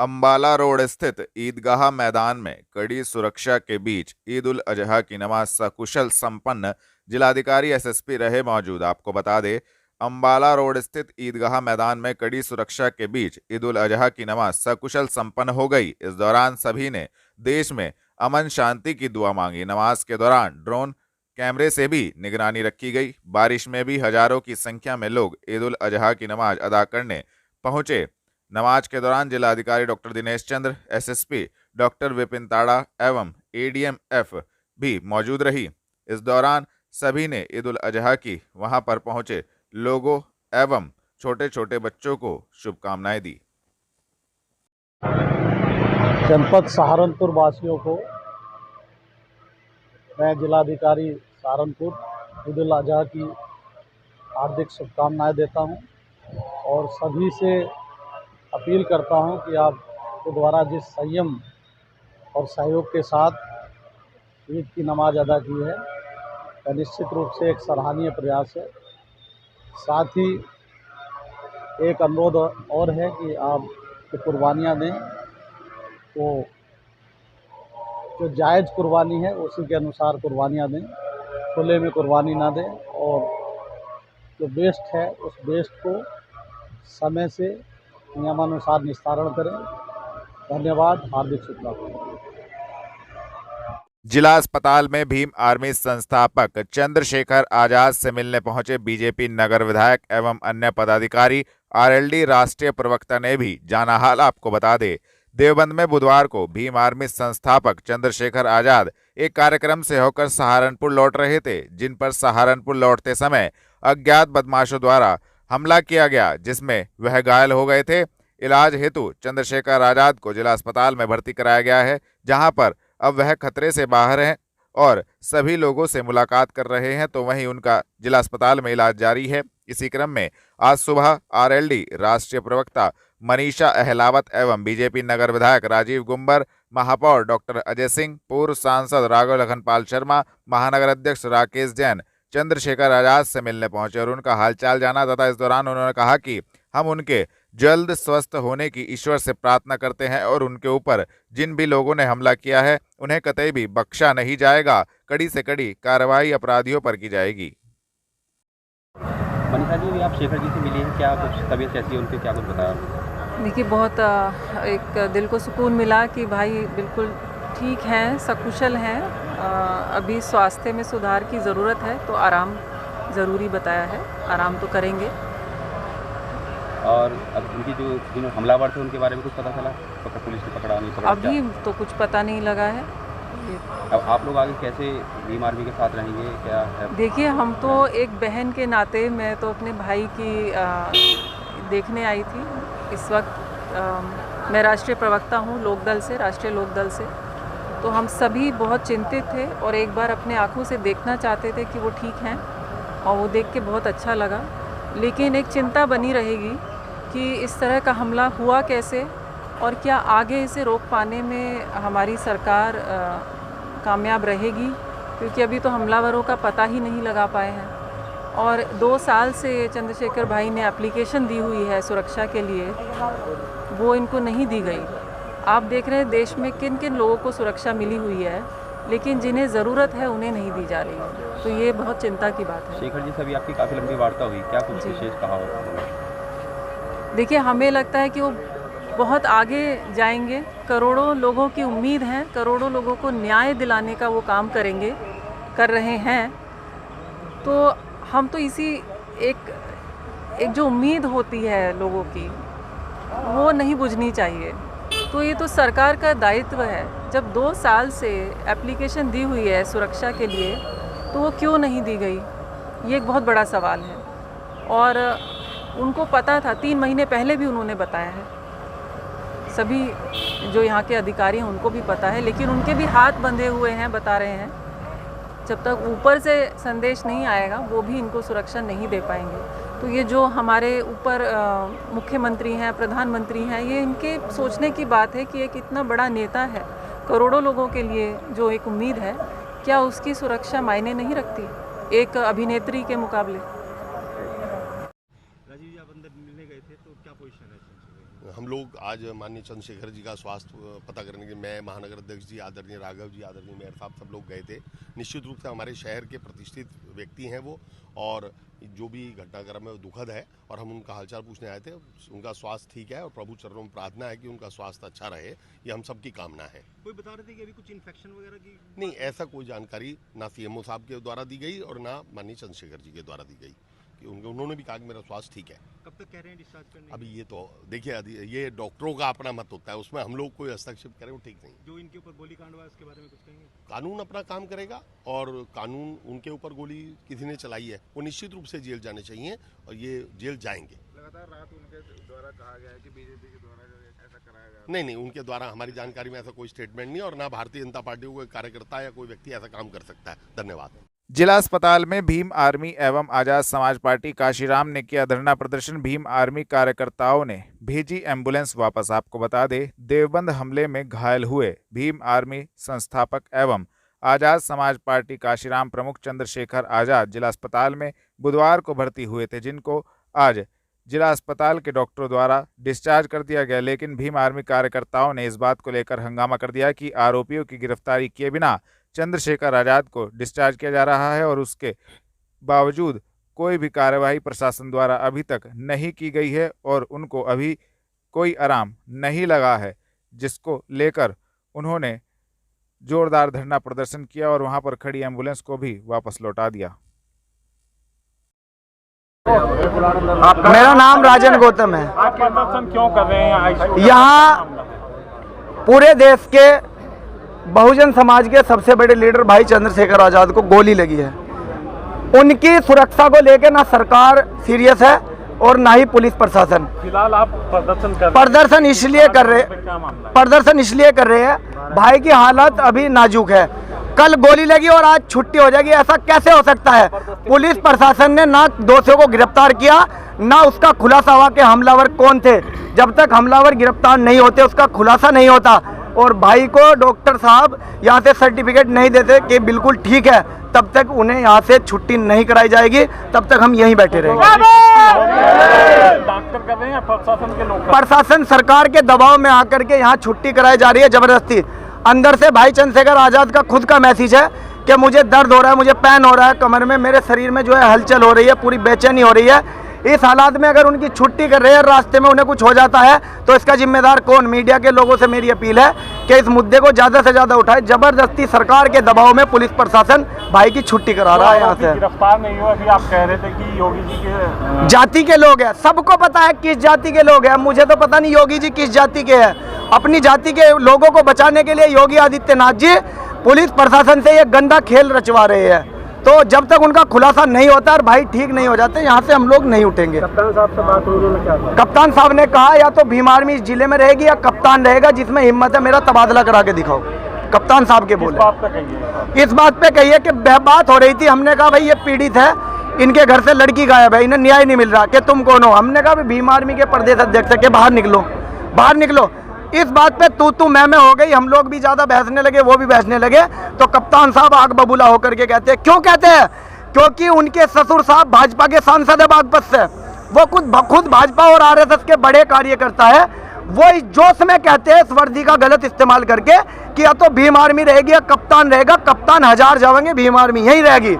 Ambala road स्थित ईदगाह मैदान में कड़ी सुरक्षा के बीच ईद उल अजहा की नमाज सकुशल संपन्न। जिलाधिकारी एसएसपी रहे मौजूद। आपको बता दें, अंबाला रोड स्थित ईदगाह मैदान में कड़ी सुरक्षा के बीच ईद उल अजहा की नमाज सकुशल संपन्न हो गई। इस दौरान सभी ने देश में अमन शांति की दुआ मांगी। नमाज के दौरान ड्रोन कैमरे से भी निगरानी रखी गई। बारिश में भी हजारों की संख्या में लोग ईद उल अजहा की नमाज अदा करने पहुंचे। नमाज के दौरान जिलाधिकारी doctor Dinesh Chandra, SSP doctor Vipin ताड़ा एवं एडीएम-एफ भी मौजूद रही। इस दौरान सभी ने ईद उल अजहा की वहां पर पहुंचे लोगों एवं छोटे छोटे बच्चों को शुभकामनाएं दी। जनपद सहारनपुर वासियों को मैं जिलाधिकारी सहारनपुर ईद उल अजहा की हार्दिक शुभकामनाएं देता हूं और सभी से अपील करता हूं कि आपके द्वारा जिस संयम और सहयोग के साथ ईद की नमाज अदा की है, वह निश्चित रूप से एक सराहनीय प्रयास है। साथ ही एक अनुरोध और है कि आप जो कुर्बानियाँ दें तो जो जायज़ कुर्बानी है उसी के अनुसार कुर्बानियाँ दें, खुले में कुर्बानी ना दें और जो वेस्ट है उस वेस्ट को समय से नियमानुसार निस्तारण करें। धन्यवाद। हार्दिक शुभकामनाएं। जिला अस्पताल में भीम आर्मी संस्थापक चंद्रशेखर आजाद से मिलने पहुंचे बीजेपी नगर विधायक एवं अन्य पदाधिकारी। आरएलडी राष्ट्रीय प्रवक्ता ने भी जाना हाल। आपको बता दें, देवबंद में बुधवार को भीम आर्मी संस्थापक चंद्रशेखर आजाद एक कार्यक्रम से होकर सहारनपुर लौट रहे थे, जिन पर सहारनपुर लौटते समय अज्ञात बदमाशों द्वारा हमला किया गया, जिसमें वह घायल हो गए थे। इलाज हेतु चंद्रशेखर आजाद को जिला अस्पताल में भर्ती कराया गया है, जहां पर अब वह खतरे से बाहर हैं और सभी लोगों से मुलाकात कर रहे हैं। तो वहीं उनका जिला अस्पताल में इलाज जारी है। इसी क्रम में आज सुबह आरएलडी राष्ट्रीय प्रवक्ता मनीषा अहलावत एवं बीजेपी नगर विधायक राजीव गुंबर, महापौर डॉक्टर अजय सिंह, पूर्व सांसद राघव लखनपाल शर्मा, महानगर अध्यक्ष राकेश जैन चंद्रशेखर आजाद से मिलने पहुंचे और उनका हालचाल जाना तथा इस दौरान उन्होंने कहा कि हम उनके जल्द स्वस्थ होने की ईश्वर से प्रार्थना करते हैं और उनके ऊपर जिन भी लोगों ने हमला किया है उन्हें कतई भी बख्शा नहीं जाएगा। कड़ी से कड़ी कार्रवाई अपराधियों पर की जाएगी। मनीषा जी, आप शेखर जी से मिली हैं, क्या कुछ तबीयत कैसी है उनकी, क्या कुछ बताया? देखिए, बहुत एक दिल को सुकून मिला कि भाई बिल्कुल ठीक हैं, सकुशल हैं। अभी स्वास्थ्य में सुधार की ज़रूरत है तो आराम ज़रूरी बताया है, आराम तो करेंगे। और अब उनकी जो हमलावर थे उनके बारे में कुछ पता चला? पुलिस ने पकड़ा नहीं पकड़ा? अभी तो कुछ पता नहीं लगा है। अब आप लोग आगे कैसे भीम आर्मी के साथ रहेंगे, क्या है? देखिए, हम तो एक बहन के नाते मैं तो अपने भाई की देखने आई थी। इस वक्त मैं राष्ट्रीय प्रवक्ता हूँ लोकदल से, राष्ट्रीय लोकदल से, तो हम सभी बहुत चिंतित थे और एक बार अपने आँखों से देखना चाहते थे कि वो ठीक हैं और वो देख के बहुत अच्छा लगा। लेकिन एक चिंता बनी रहेगी कि इस तरह का हमला हुआ कैसे और क्या आगे इसे रोक पाने में हमारी सरकार कामयाब रहेगी, क्योंकि अभी तो हमलावरों का पता ही नहीं लगा पाए हैं। और 2 साल से चंद्रशेखर भाई ने एप्लीकेशन दी हुई है सुरक्षा के लिए, वो इनको नहीं दी गई। आप देख रहे हैं देश में किन किन लोगों को सुरक्षा मिली हुई है, लेकिन जिन्हें ज़रूरत है उन्हें नहीं दी जा रही है। तो ये बहुत चिंता की बात है। शेखर जी से भी आपकी काफ़ी लंबी वार्ता हुई, क्या कुछ विशेष कहा हो? देखिए, हमें लगता है कि वो बहुत आगे जाएंगे। करोड़ों लोगों की उम्मीद है, करोड़ों लोगों को न्याय दिलाने का वो काम करेंगे, कर रहे हैं। तो हम तो इसी एक जो उम्मीद होती है लोगों की, वो नहीं बुझनी चाहिए। तो ये तो सरकार का दायित्व है। जब 2 साल से एप्लीकेशन दी हुई है सुरक्षा के लिए, तो वो क्यों नहीं दी गई, ये एक बहुत बड़ा सवाल है। और उनको पता था, 3 महीने पहले भी उन्होंने बताया है। सभी जो यहाँ के अधिकारी हैं उनको भी पता है, लेकिन उनके भी हाथ बंधे हुए हैं, बता रहे हैं। जब तक ऊपर से संदेश नहीं आएगा वो भी इनको सुरक्षा नहीं दे पाएंगे। तो ये जो हमारे ऊपर मुख्यमंत्री हैं, प्रधानमंत्री हैं, ये इनके सोचने की बात है कि एक इतना बड़ा नेता है, करोड़ों लोगों के लिए जो एक उम्मीद है, क्या उसकी सुरक्षा मायने नहीं रखती एक अभिनेत्री के मुकाबले? राजीव जी, आप अंदर मिलने गए थे तो क्या पोजीशन है? हम लोग आज माननीय चंद्रशेखर जी का स्वास्थ्य पता करने के मैं महानगर अध्यक्ष जी, आदरणीय राघव जी, आदरणीय मेयर साहब, सब लोग गए थे। निश्चित रूप से हमारे शहर के प्रतिष्ठित व्यक्ति हैं वो, और जो भी घटनाक्रम है वो दुखद है, और हम उनका हालचाल पूछने आए थे। उनका स्वास्थ्य ठीक है और प्रभु चरणों में प्रार्थना है कि उनका स्वास्थ्य अच्छा रहे, ये हम सबकी कामना है। कोई बता रहे थे कि अभी कुछ इन्फेक्शन वगैरह की? नहीं, ऐसा कोई जानकारी ना सीएमओ साहब के द्वारा दी गई और ना माननीय चंद्रशेखर जी के द्वारा दी गई कि उन्होंने भी कहा कि मेरा स्वास्थ्य ठीक है। कब तक कह रहे हैं डिस्चार्ज करने? अभी ये तो देखिए, ये डॉक्टरों का अपना मत होता है, उसमें हम लोग कोई हस्तक्षेप करें वो ठीक नहीं। जो इनके ऊपर गोली कांड हुआ उसके बारे में कुछ कहेंगे? कानून अपना काम करेगा, और कानून उनके ऊपर गोली किसी ने चलाई है वो निश्चित रूप से जेल जाने चाहिए, और ये जेल जाएंगे। लगातार रात उनके द्वारा कहा गया है कि बीजेपी के द्वारा ऐसा कराया गया। नहीं, उनके द्वारा हमारी जानकारी में ऐसा कोई स्टेटमेंट नहीं, और ना भारतीय जनता पार्टी को कार्यकर्ता या कोई व्यक्ति ऐसा काम कर सकता है। धन्यवाद। जिला अस्पताल में भीम आर्मी एवं आजाद समाज पार्टी काशीराम ने किया धरना प्रदर्शन। भीम आर्मी कार्यकर्ताओं ने भेजी एम्बुलेंस वापस। आपको बता दें, देवबंद हमले में घायल हुए भीम आर्मी संस्थापक एवं आजाद समाज पार्टी काशीराम प्रमुख चंद्रशेखर आजाद जिला अस्पताल में बुधवार को भर्ती हुए थे, जिनको आज जिला अस्पताल के डॉक्टरों द्वारा डिस्चार्ज कर दिया गया। लेकिन भीम आर्मी कार्यकर्ताओं ने इस बात को लेकर हंगामा कर दिया कि आरोपियों की गिरफ्तारी किए बिना चंद्रशेखर आजाद को डिस्चार्ज किया जा रहा है, और उसके बावजूद कोई भी कार्यवाही प्रशासन द्वारा अभी तक नहीं की गई है और उनको अभी कोई आराम नहीं लगा है, जिसको लेकर उन्होंने जोरदार धरना प्रदर्शन किया और वहां पर खड़ी एम्बुलेंस को भी वापस लौटा दिया। मेरा नाम राजन गौतम है। आप प्रदर्शन क्यों कर रहे हैं? यहाँ पूरे देश के बहुजन समाज के सबसे बड़े लीडर भाई चंद्रशेखर आजाद को गोली लगी है। उनकी सुरक्षा को लेकर ना सरकार सीरियस है और ना ही पुलिस प्रशासन। फिलहाल आप प्रदर्शन इसलिए कर रहे हैं, भाई की हालत अभी नाजुक है। कल गोली लगी और आज छुट्टी हो जाएगी, ऐसा कैसे हो सकता है? पुलिस प्रशासन ने ना दोषियों को गिरफ्तार किया, ना उसका खुलासा हुआ कि हमलावर कौन थे। जब तक हमलावर गिरफ्तार नहीं होते उसका खुलासा नहीं होता, और भाई को डॉक्टर साहब यहाँ से सर्टिफिकेट नहीं देते कि बिल्कुल ठीक है, तब तक उन्हें यहाँ से छुट्टी नहीं कराई जाएगी, तब तक हम यहीं बैठे रहेंगे। डॉक्टर कर रहे हैं प्रशासन के लोग? प्रशासन सरकार के दबाव में आकर के यहाँ छुट्टी कराई जा रही है जबरदस्ती। अंदर से भाई चंद्रशेखर आजाद का खुद का मैसेज है कि मुझे दर्द हो रहा है, मुझे पैन हो रहा है कमर में, मेरे शरीर में जो है हलचल हो रही है, पूरी बेचैनी हो रही है। इस हालात में अगर उनकी छुट्टी कर रहे हैं, रास्ते में उन्हें कुछ हो जाता है, तो इसका जिम्मेदार कौन? मीडिया के लोगों से मेरी अपील है कि इस मुद्दे को ज़्यादा से ज़्यादा उठाए। जबरदस्ती सरकार के दबाव में पुलिस प्रशासन भाई की छुट्टी करा रहा है यहाँ से। गिरफ्तार नहीं हुआ, अभी आप कह रहे थे कि योगी जी के जाति के लोग हैं, सबको पता है किस जाति के लोग हैं। मुझे तो पता नहीं योगी जी किस जाति के हैं। अपनी जाति के लोगों को बचाने के लिए योगी आदित्यनाथ जी पुलिस प्रशासन से ये गंदा खेल रचवा रहे हैं। तो जब तक उनका खुलासा नहीं होता और भाई ठीक नहीं हो जाते, यहाँ से हम लोग नहीं उठेंगे। कप्तान साहब से बात हुई, उन्होंने क्या कहा? कप्तान साहब ने कहा या तो भीम आर्मी इस जिले में रहेगी या कप्तान रहेगा, जिसमें हिम्मत है मेरा तबादला करा के दिखाओ। कप्तान साहब के बोले। इस बात पे कहिए कि बात हो रही थी, हमने कहा भाई ये पीड़ित है, इनके घर से लड़की गायब है, इन्हें न्याय नहीं मिल रहा, कि तुम कौन हो? हमने कहा भीम आर्मी के प्रदेश अध्यक्ष के बाहर निकलो, बाहर निकलो। इस बात पे तू मैं हो गई, हम लोग भी ज्यादा बहसने लगे, वो भी बहसने लगे। तो कप्तान साहब आग बबूला होकर के कहते हैं, क्यों कहते हैं? क्योंकि उनके ससुर साहब भाजपा के सांसद है बागपत से, वो खुद भाजपा और आरएसएस के बड़े कार्यकर्ता है। वो इस जोश में कहते हैं, इस वर्दी का गलत इस्तेमाल करके, कि या तो भीम आर्मी रहेगी या कप्तान रहेगा। कप्तान हजार जाएंगे, भीम आर्मी यही रहेगी।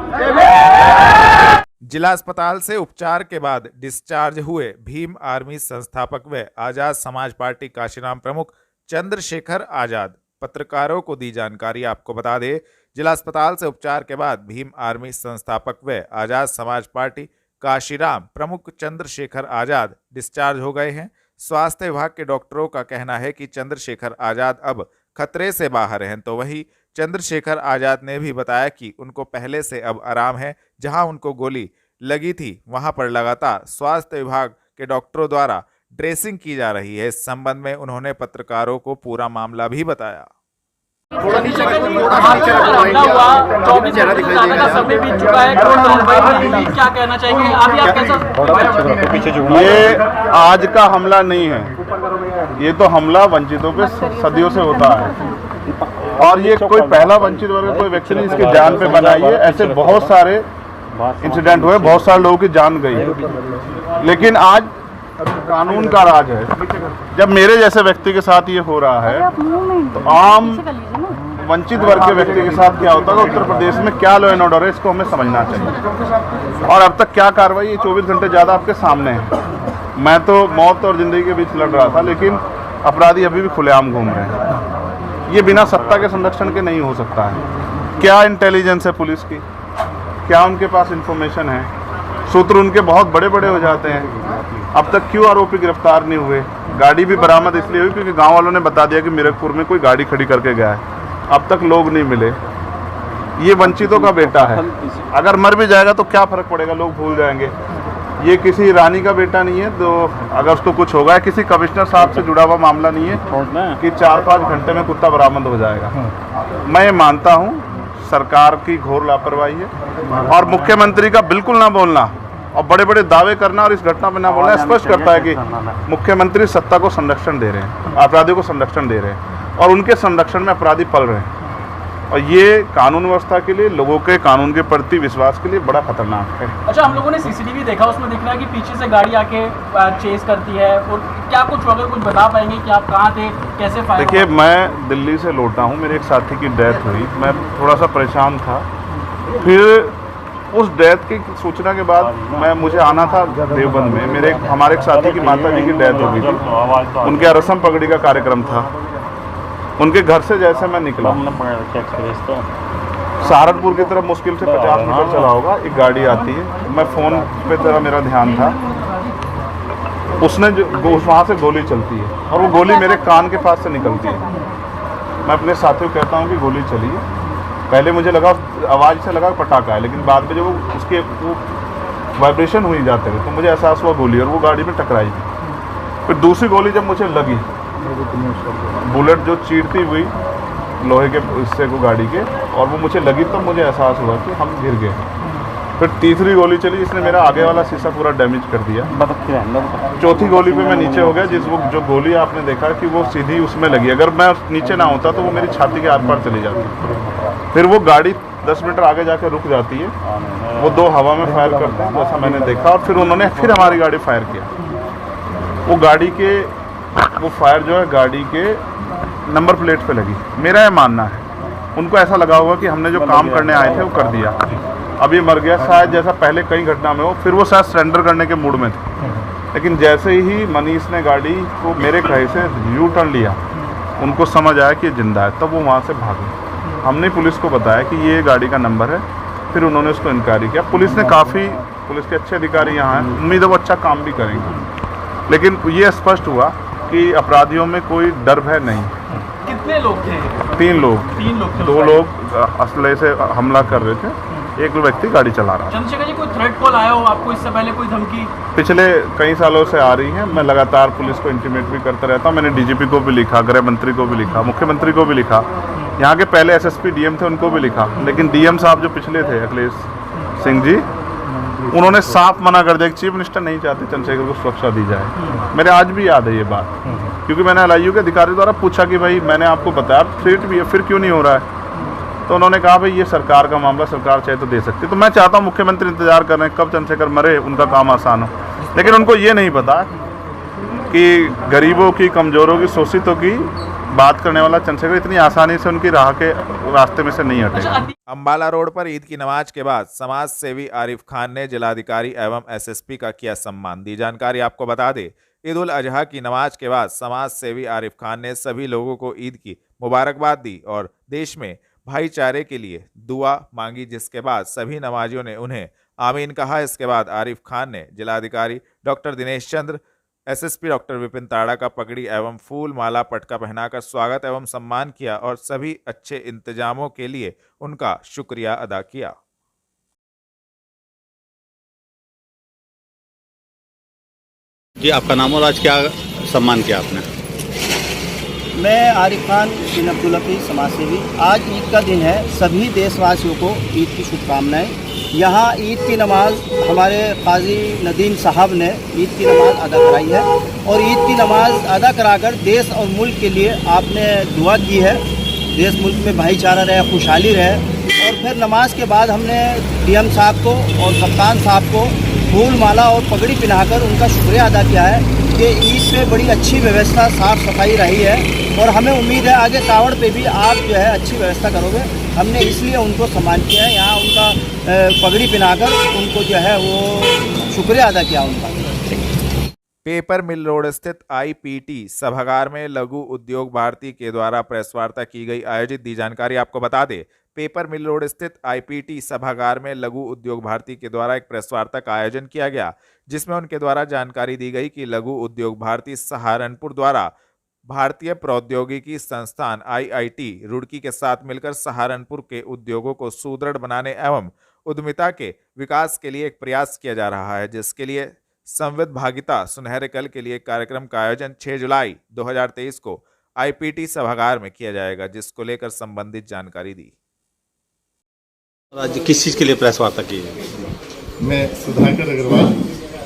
जिला अस्पताल से उपचार के बाद डिस्चार्ज हुए भीम आर्मी संस्थापक व आजाद समाज पार्टी काशीराम प्रमुख चंद्रशेखर आजाद पत्रकारों को दी जानकारी। आपको बता दें, जिला अस्पताल से उपचार के बाद भीम आर्मी संस्थापक व आजाद समाज पार्टी काशीराम प्रमुख चंद्रशेखर आजाद डिस्चार्ज हो गए हैं। स्वास्थ्य विभाग के डॉक्टरों का कहना है कि चंद्रशेखर आजाद अब खतरे से बाहर हैं। तो वहीं चंद्रशेखर आजाद ने भी बताया कि उनको पहले से अब आराम है। जहां उनको गोली लगी थी वहां पर लगातार स्वास्थ्य विभाग के डॉक्टरों द्वारा ड्रेसिंग की जा रही है। इस संबंध में उन्होंने पत्रकारों को पूरा मामला भी बताया। थोड़ा नीचे हुआ 24 का समय बीत चुका है, क्या कहना चाहेंगे आप कैसा? ये आज का हमला नहीं है, ये तो हमला वंचितों पे सदियों से होता है, और ये कोई पहला वंचित वर्ग कोई व्यक्ति नहीं इसकी जान पे बनाई है। ऐसे बहुत सारे इंसिडेंट हुए, बहुत सारे लोगों की जान गई है, लेकिन आज कानून का राज है। जब मेरे जैसे व्यक्ति के साथ ये हो रहा है तो आम वंचित वर्ग के व्यक्ति के साथ क्या होता है, उत्तर प्रदेश में क्या लॉ एंड ऑर्डर है, इसको हमें समझना चाहिए। और अब तक क्या कार्रवाई, ये 24 घंटे ज़्यादा आपके सामने है। मैं तो मौत और ज़िंदगी के बीच लड़ रहा था, लेकिन अपराधी अभी भी खुलेआम घूम रहे हैं। ये बिना सत्ता के संरक्षण के नहीं हो सकता है। क्या इंटेलिजेंस है पुलिस की, क्या उनके पास इंफॉर्मेशन है, सूत्र उनके बहुत बड़े बड़े हो जाते हैं। अब तक क्यों आरोपी गिरफ्तार नहीं हुए? गाड़ी भी बरामद इसलिए हुई क्योंकि गांव वालों ने बता दिया कि मीरकपुर में कोई गाड़ी खड़ी करके गया है। अब तक लोग नहीं मिले। ये वंचितों का बेटा है। अगर मर भी जाएगा तो क्या फ़र्क पड़ेगा, लोग भूल जाएंगे। ये किसी रानी का बेटा नहीं है, तो अगर उसको कुछ होगा, किसी कमिश्नर साहब से जुड़ा हुआ मामला नहीं है कि 4-5 घंटे में कुत्ता बरामद हो जाएगा। मैं ये मानता हूँ सरकार की घोर लापरवाही है, और मुख्यमंत्री का बिल्कुल ना बोलना और बड़े बड़े दावे करना और इस घटना में ना बोलना स्पष्ट करता है कि मुख्यमंत्री सत्ता को संरक्षण दे रहे हैं, अपराधियों को संरक्षण दे रहे हैं, और उनके संरक्षण में अपराधी पल रहे हैं। और ये कानून व्यवस्था के लिए, लोगों के कानून के प्रति विश्वास के लिए बड़ा खतरनाक है। अच्छा, हम लोगों ने सीसीटीवी देखा, उसमें दिख रहा है कि पीछे से गाड़ी आके चेस करती है, और क्या कुछ अगर कुछ बता पाएंगे कि आप कहाँ थे, कैसे फायर? देखिए, मैं दिल्ली से लौटा हूँ, मेरे एक साथी की डेथ हुई, मैं थोड़ा सा परेशान था। फिर उस डेथ की सूचना के बाद मुझे आना था देवबंद में। हमारे एक साथी की माता जी की डेथ हो गई थी, उनके रस्म पगड़ी का कार्यक्रम था। उनके घर से जैसे मैं निकला, सहारनपुर की तरफ मुश्किल से 50 मीटर चला होगा, एक गाड़ी आती है। मैं फ़ोन पे तरह मेरा ध्यान था, उसने वहाँ से गोली चलती है, और वो गोली मेरे कान के पास से निकलती है। मैं अपने साथियों को कहता हूँ कि गोली चली है। पहले मुझे लगा, आवाज़ से लगा पटाखा है, लेकिन बाद में जब वो वाइब्रेशन हुई जाते हुए तो मुझे एहसास हुआ गोली, और वो गाड़ी में टकराई। फिर दूसरी गोली जब मुझे लगी, बुलेट जो चीरती हुई लोहे के हिस्से को गाड़ी के, और वो मुझे लगी, तो मुझे एहसास हुआ कि हम गिर गए। फिर तीसरी गोली चली, जिसने मेरा आगे वाला शीशा पूरा डैमेज कर दिया। चौथी गोली पे मैं नीचे हो गया, जो गोली आपने देखा कि वो सीधी उसमें लगी। अगर मैं नीचे ना होता तो वो मेरी छाती के आर पार चली जाती। फिर वो गाड़ी 10 मीटर आगे जाकर रुक जाती है, वो 2 हवा में फायर करते हैं, जैसा मैंने देखा। और फिर उन्होंने फिर हमारी गाड़ी फायर किया। वो फायर जो है गाड़ी के नंबर प्लेट पे लगी। मेरा ये मानना है, उनको ऐसा लगा होगा कि हमने जो काम करने आए थे वो कर दिया, अब ये मर गया शायद, जैसा पहले कई घटना में हो। फिर वो शायद सरेंडर करने के मूड में थे, लेकिन जैसे ही मनीष ने गाड़ी को मेरे कहे से यू टर्न लिया, उनको समझ आया कि ये जिंदा है, तब वो वहाँ से भागे। हमने पुलिस को बताया कि ये गाड़ी का नंबर है, फिर उन्होंने उसको इंक्वायरी किया। पुलिस के अच्छे अधिकारी यहाँ हैं, उम्मीद है वो अच्छा काम भी करेंगे। लेकिन ये स्पष्ट हुआ कि अपराधियों में कोई डर भय नहीं। कितने लोग थे? 3 लोग। 3 लोग थे। 2 लोग असले से हमला कर रहे थे, एक व्यक्ति गाड़ी चला रहा। चंद्रशेखर जी, कोई थ्रेट कॉल आया हो आपको इससे पहले, कोई धमकी? पिछले कई सालों से आ रही है। मैं लगातार पुलिस को इंटीमेट भी करता रहता हूँ। मैंने डीजीपी को भी लिखा, गृह मंत्री को भी लिखा, मुख्यमंत्री को भी लिखा, यहाँ के पहले एसएसपी डीएम थे उनको भी लिखा। लेकिन डीएम साहब जो पिछले थे, अखिलेश सिंह जी, उन्होंने साफ मना कर दिया कि चीफ मिनिस्टर नहीं चाहते चंद्रशेखर को सुरक्षा दी जाए। मेरे आज भी याद है ये बात, क्योंकि मैंने एलआईयू के अधिकारी द्वारा पूछा कि भाई मैंने आपको बताया थ्रेट भी है, फिर क्यों नहीं हो रहा है? तो उन्होंने कहा भाई ये सरकार का मामला, सरकार चाहे तो दे सकती। तो मैं चाहता हूँ मुख्यमंत्री इंतजार कर रहे हैं कब चंद्रशेखर मरे, उनका काम आसान हो। लेकिन उनको ये नहीं पता कि गरीबों की, कमज़ोरों की, शोषितों की बात करने वाला चंद्रशेखर इतनी आसानी से उनकी राह के रास्ते में से नहीं हटेगा। अंबाला रोड पर ईद की नमाज के बाद समाज सेवी आरिफ खान ने जिलाधिकारी एवं एसएसपी का किया सम्मान। दी जानकारी आपको बता दें, ईद उल अजहा की नमाज के बाद समाज सेवी आरिफ खान ने सभी लोगों को ईद की मुबारकबाद दी और देश में भाईचारे के लिए दुआ मांगी, जिसके बाद सभी नमाजियों ने उन्हें आमीन कहा। इसके बाद आरिफ खान ने जिलाधिकारी doctor Dinesh Chandra, SSP doctor Vipin ताड़ा का पगड़ी एवं फूल माला पटका पहनाकर स्वागत एवं सम्मान किया और सभी अच्छे इंतजामों के लिए उनका शुक्रिया अदा किया। जी, आपका नाम और आज क्या सम्मान किया आपने? मैं आरिफ खान बिन अब्दुल हफीज़, समाज सेवी। आज ईद का दिन है, सभी देशवासियों को ईद की शुभकामनाएं। यहाँ ईद की नमाज हमारे काजी नदीम साहब ने ईद की नमाज अदा कराई है, और ईद की नमाज अदा कराकर देश और मुल्क के लिए आपने दुआ की है, देश मुल्क में भाईचारा रहे, खुशहाली रहे। और फिर नमाज के बाद हमने डीएम साहब को और कप्तान साहब को फूल माला और पगड़ी पहनाकर उनका शुक्रिया अदा किया है। ये ईद पे बड़ी अच्छी व्यवस्था साफ सफाई रही है और हमें उम्मीद है आगे कावड़ पे भी आप जो है अच्छी व्यवस्था करोगे। हमने इसलिए उनको सम्मान किया है, यहाँ उनका पगड़ी पहनाकर उनको जो है वो शुक्रिया अदा किया उनका। पेपर मिल रोड स्थित आईपीटी सभागार में लघु उद्योग भारती के द्वारा प्रेस वार्ता की गई। आयोजित दी जानकारी आपको बता दें, पेपर मिल रोड स्थित आईपीटी सभागार में लघु उद्योग भारती के द्वारा एक प्रेस वार्ता का आयोजन किया गया, जिसमें उनके द्वारा जानकारी दी गई कि लघु उद्योग भारती सहारनपुर द्वारा भारतीय प्रौद्योगिकी संस्थान आईआईटी रुड़की के साथ मिलकर सहारनपुर के उद्योगों को सुदृढ़ बनाने एवं उद्यमिता के विकास के लिए एक प्रयास किया जा रहा है, जिसके लिए संविद भागिता सुनहरे कल के लिए कार्यक्रम का आयोजन 6 जुलाई 2023 को आईपीटी सभागार में किया जाएगा, जिसको लेकर संबंधित जानकारी दी। आज किस चीज़ के लिए प्रेस वार्ता की है? मैं सुधाकर अग्रवाल,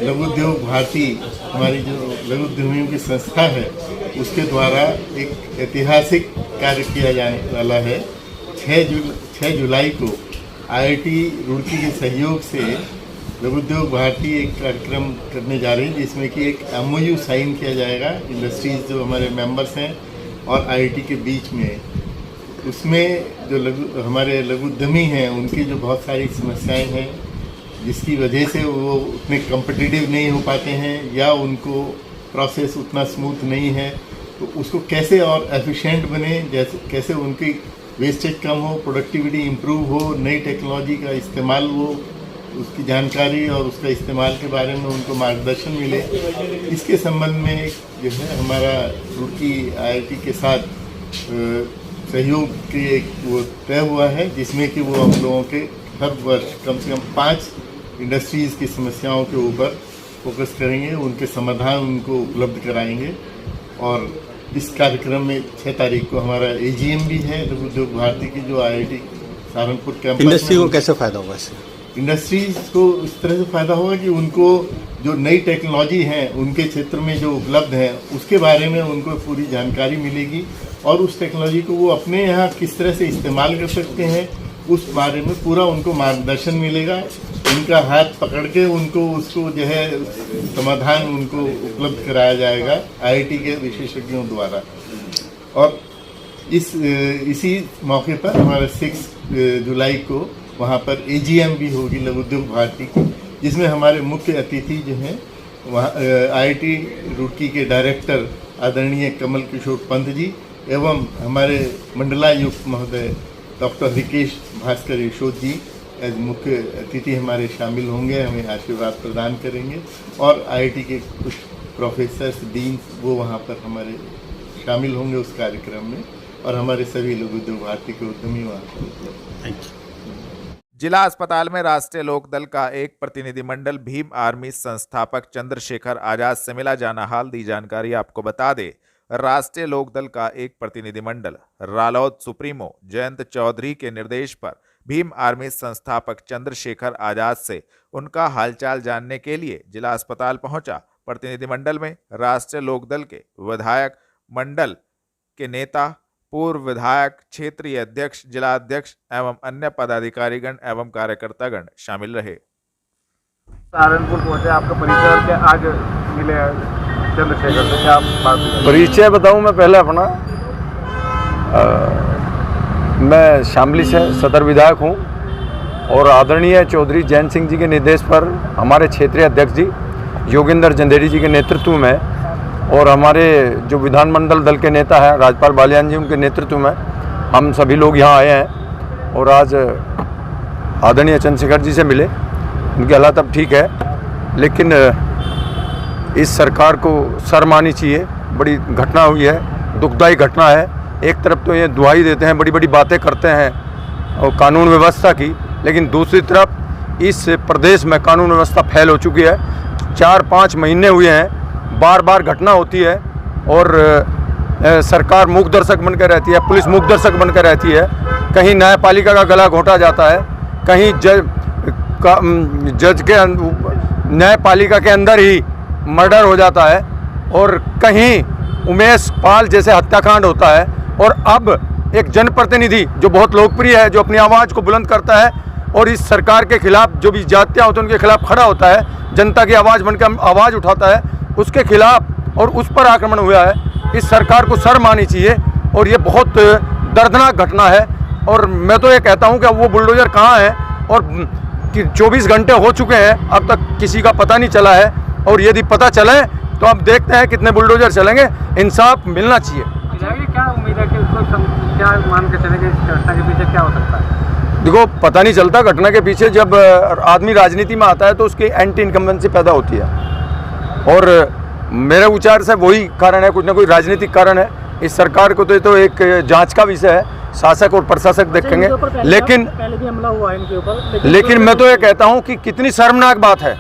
लघु उद्योग भारती हमारी जो लघु उद्यमियों की संस्था है उसके द्वारा एक ऐतिहासिक कार्य किया जाने वाला है। 6 जुलाई को आईआईटी रुड़की के सहयोग से लघु उद्योग भारती एक कार्यक्रम करने जा रही है, जिसमें कि एक MOU साइन किया जाएगा इंडस्ट्रीज जो हमारे मेंबर्स हैं और आईआईटी के बीच में। उसमें जो हमारे लघु उद्यमी हैं उनकी जो बहुत सारी समस्याएं हैं जिसकी वजह से वो उतने कम्पिटिटिव नहीं हो पाते हैं या उनको प्रोसेस उतना स्मूथ नहीं है, तो उसको कैसे और एफिशिएंट बने, जैसे कैसे उनकी वेस्टेज कम हो, प्रोडक्टिविटी इम्प्रूव हो, नई टेक्नोलॉजी का इस्तेमाल हो, उसकी जानकारी और उसका इस्तेमाल के बारे में उनको मार्गदर्शन मिले। इसके संबंध में जो है हमारा रुड़की आईआईटी के साथ सहयोग के एक वो तय हुआ है, जिसमें कि वो हम लोगों के हर वर्ष कम से कम 5 इंडस्ट्रीज़ की समस्याओं के ऊपर फोकस करेंगे, उनके समाधान उनको उपलब्ध कराएंगे। और इस कार्यक्रम में 6 तारीख को हमारा AGM भी है लघु उद्योग भारती की, जो आईआईटी सहारनपुर कैंपस। इंडस्ट्री को कैसे फ़ायदा होगा इससे? इंडस्ट्रीज़ को इस तरह से फ़ायदा होगा कि उनको जो नई टेक्नोलॉजी है उनके क्षेत्र में जो उपलब्ध है उसके बारे में उनको पूरी जानकारी मिलेगी और उस टेक्नोलॉजी को वो अपने यहाँ किस तरह से इस्तेमाल कर सकते हैं उस बारे में पूरा उनको मार्गदर्शन मिलेगा। उनका हाथ पकड़ के उनको उसको जो है समाधान उनको उपलब्ध कराया जाएगा आईआईटी के विशेषज्ञों द्वारा। और इसी मौके पर हमारा 6 जुलाई को वहाँ पर AGM भी होगी लघु उद्योग भारती की, जिसमें हमारे मुख्य अतिथि जो हैं वहाँ आईआईटी रुड़की के डायरेक्टर आदरणीय कमल किशोर पंत जी एवं हमारे मंडलायुक्त महोदय डॉक्टर रिकेश भास्कर यशोद जी एज मुख्य अतिथि हमारे शामिल होंगे, हमें आशीर्वाद प्रदान करेंगे। और आईआईटी के कुछ प्रोफेसर्स, डीन वो वहाँ पर हमारे शामिल होंगे उस कार्यक्रम में और हमारे सभी लघु उद्योग भारती के उद्यमी वहाँ पर। Thank you. जिला अस्पताल में राष्ट्रीय लोकदल का एक प्रतिनिधिमंडल भीम आर्मी संस्थापक चंद्रशेखर आजाद से मिला। जाना हाल दी जानकारी आपको बता दे, राष्ट्रीय लोकदल का एक प्रतिनिधिमंडल रालोद सुप्रीमो जयंत चौधरी के निर्देश पर भीम आर्मी संस्थापक चंद्रशेखर आजाद से उनका हालचाल जानने के लिए जिला अस्पताल पहुंचा। प्रतिनिधिमंडल में राष्ट्रीय लोकदल के विधायक मंडल के नेता, पूर्व विधायक, क्षेत्रीय अध्यक्ष, जिला अध्यक्ष एवं अन्य पदाधिकारीगण एवं कार्यकर्तागण शामिल रहे। सहारनपुर पहुंचे, आपका परिचय और क्या आज मिले चंद्रशेखर से, क्या बात? परिचय बताऊं मैं पहले अपना। मैं शामली से सदर विधायक हूं और आदरणीय चौधरी जयंत सिंह जी के निर्देश पर हमारे क्षेत्रीय अध्यक्ष जी योगेंद्र जंदेरी जी के नेतृत्व में और हमारे जो विधानमंडल दल के नेता हैं राजपाल बालियान जी, उनके नेतृत्व में हम सभी लोग यहाँ आए हैं और आज आदरणीय चंद्रशेखर जी से मिले। उनकी हालत अब ठीक है, लेकिन इस सरकार को शर्म चाहिए। बड़ी घटना हुई है, दुखदायी घटना है। एक तरफ तो ये दुहाई देते हैं, बड़ी बड़ी बातें करते हैं और कानून व्यवस्था की, लेकिन दूसरी तरफ इस प्रदेश में कानून व्यवस्था फैल हो चुकी है। 4-5 महीने हुए हैं, बार बार घटना होती है और सरकार मूक दर्शक बनकर रहती है, पुलिस मूक दर्शक बनकर रहती है। कहीं न्यायपालिका का गला घोंटा जाता है, कहीं जज के न्यायपालिका के अंदर ही मर्डर हो जाता है और कहीं उमेश पाल जैसे हत्याकांड होता है। और अब एक जनप्रतिनिधि जो बहुत लोकप्रिय है, जो अपनी आवाज़ को बुलंद करता है और इस सरकार के खिलाफ जो भी जातियाँ होती हैं उनके खिलाफ खड़ा होता है, जनता की आवाज़ बनकर आवाज़ उठाता है, उसके खिलाफ और उस पर आक्रमण हुआ है। इस सरकार को शर्म आनी चाहिए और ये बहुत दर्दनाक घटना है। और मैं तो ये कहता हूँ कि वो बुलडोजर कहाँ है और कि 24 घंटे हो चुके हैं, अब तक किसी का पता नहीं चला है। और यदि पता चले तो अब देखते हैं कितने बुलडोजर चलेंगे। इंसाफ मिलना चाहिए। क्या उम्मीद है कि उसको क्या मान के चलेंगे, इस घटना के पीछे क्या हो सकता है? देखो, पता नहीं चलता घटना के पीछे। जब आदमी राजनीति में आता है तो उसकी एंटी इनकम्बेंसी पैदा होती है और मेरे विचार से वही कारण है, कुछ ना कोई राजनीतिक कारण है। इस सरकार को तो एक जांच का विषय है, शासक और प्रशासक देखेंगे। लेकिन पहले भी हमला हुआ है इनके ऊपर, लेकिन मैं तो ये कहता हूँ कि कितनी शर्मनाक बात है।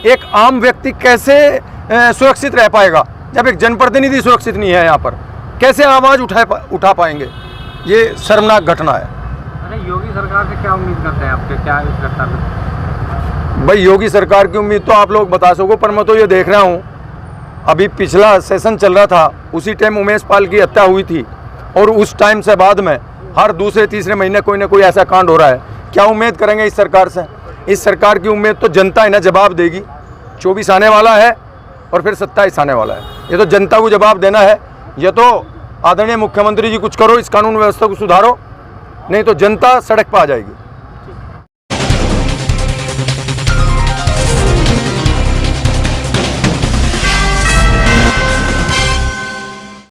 एक आम व्यक्ति कैसे सुरक्षित रह पाएगा जब एक जनप्रतिनिधि सुरक्षित नहीं है? यहाँ पर कैसे आवाज़ उठा पाएंगे? ये शर्मनाक घटना है। अरे योगी सरकार से क्या उम्मीद करते हैं आपके, क्या इस घटना में? भाई योगी सरकार की उम्मीद तो आप लोग बता सको, पर मैं तो ये देख रहा हूँ, अभी पिछला सेशन चल रहा था, उसी टाइम उमेश पाल की हत्या हुई थी और उस टाइम से बाद में हर दूसरे तीसरे महीने कोई ना कोई ऐसा कांड हो रहा है। क्या उम्मीद करेंगे इस सरकार से? इस सरकार की उम्मीद तो जनता इन्हें जवाब देगी। 24 आने वाला है और फिर 27 आने वाला है। ये तो जनता को जवाब देना है। ये तो आदरणीय मुख्यमंत्री जी कुछ करो, इस कानून व्यवस्था को सुधारो, नहीं तो जनता सड़क पर आ जाएगी।